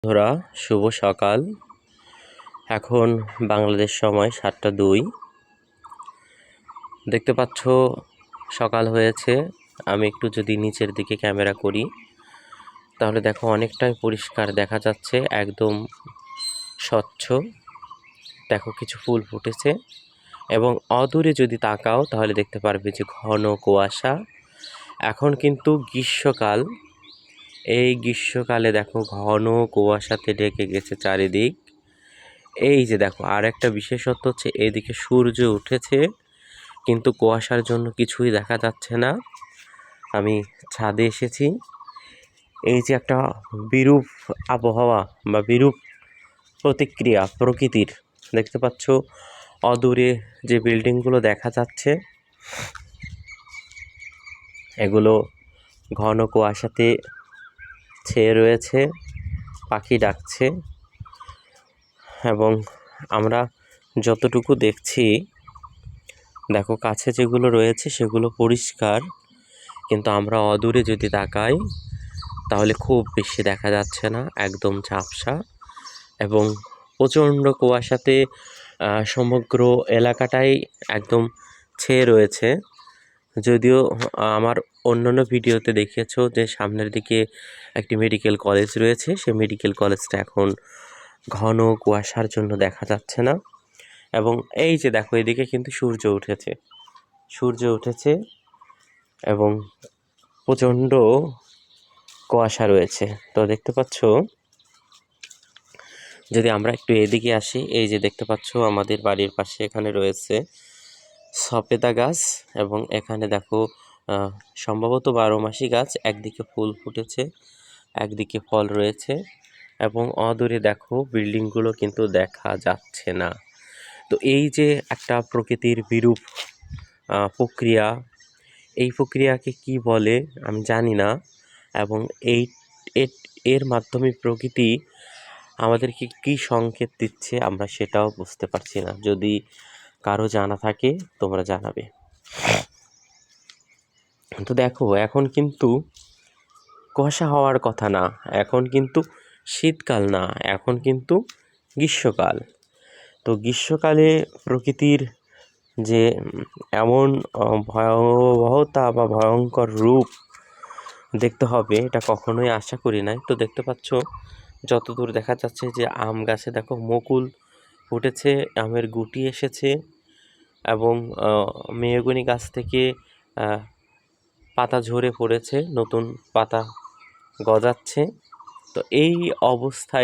বন্ধুরা, শুভ সকাল। এখন বাংলাদেশ সময় 7টা 2। দেখতে পাচ্ছ সকাল হয়েছে। আমি একটু যদি নিচের দিকে ক্যামেরা করি তাহলে দেখো অনেকটাই পরিষ্কার দেখা যাচ্ছে, একদম স্বচ্ছ। দেখো কিছু ফুল ফুটেছে এবং অদূরে যদি তাকাও তাহলে দেখতে পারবে যে ঘন কুয়াশা। এখন কিন্তু গ্রীষ্মকাল। এই গ্রীষ্মকালে দেখো ঘন কুয়াশাতে ঢেকে গেছে চারিদিক। এই যে দেখো আর একটা বিশেষত্ব হচ্ছে এদিকে সূর্য উঠেছে কিন্তু কুয়াশার জন্য কিছুই দেখা যাচ্ছে না। আমি ছাদে এসেছি। এই যে একটা বিরূপ আবহাওয়া বা বিরূপ প্রতিক্রিয়া প্রকৃতির, দেখতে পাচ্ছ অদূরে যে বিল্ডিংগুলো দেখা যাচ্ছে এগুলো ঘন কুয়াশাতে ছেয়ে রয়েছে, পাখি ডাকছে। এবং আমরা যতটুকু দেখছি দেখো কাছে যেগুলো রয়েছে সেগুলো পরিষ্কার, কিন্তু আমরা অদূরে যদি তাকাই তাহলে খুব বেশি দেখা যাচ্ছে না, একদম ঝাপসা এবং প্রচণ্ড কুয়াশাতে সমগ্র এলাকাটাই একদম ছেয়ে রয়েছে। যদিও আমার অন্যান্য ভিডিওতে দেখেছো যে সামনের দিকে একটি মেডিকেল কলেজ রয়েছে, সেই মেডিকেল কলেজটা এখন ঘন কুয়াশার জন্য দেখা যাচ্ছে না। এবং এই যে দেখো এদিকে কিন্তু সূর্য উঠেছে এবং প্রচণ্ড কুয়াশা রয়েছে। তো দেখতে পাচ্ছ, যদি আমরা একটু এদিকে আসি, এই যে দেখতে পাচ্ছ আমাদের বাড়ির পাশে এখানে রয়েছে সপেতা গাছ এবং এখানে দেখো সম্ভবত 12 মাসি গাছ। একদিকে ফুল ফুটেছে, একদিকে ফল রয়েছে এবং অদূরে দেখো বিল্ডিংগুলো কিন্তু দেখা যাচ্ছে না। তো এই যে একটা প্রকৃতির বিরূপ প্রক্রিয়া, এই প্রক্রিয়াকে কি বলে আমি জানি না। এবং এর মাধ্যমে প্রকৃতি আমাদেরকে কি সংকেত দিচ্ছে আমরা সেটাও বুঝতে পারছি না। যদি কারো জানা থাকে তোমরা জানাবে। তো দেখো এখন কিন্তু কুয়াশা হওয়ার কথা না, এখন কিন্তু শীতকাল না, এখন কিন্তু গ্রীষ্মকাল। তো গ্রীষ্মকালে প্রকৃতির যে এমন ভয়াবহতা বা ভয়ঙ্কর রূপ দেখতে হবে এটা কখনোই আশা করি নাই। তো দেখতে পাচ্ছ যতদূর দেখা যাচ্ছে যে আম গাছে দেখো মুকুল ফুটেছে, আমের গুটি এসেছে এবং মেহগনি গাছ থেকে পাতা ঝরে পড়েছে, নতুন পাতা গজাচ্ছে। তো এই অবস্থায়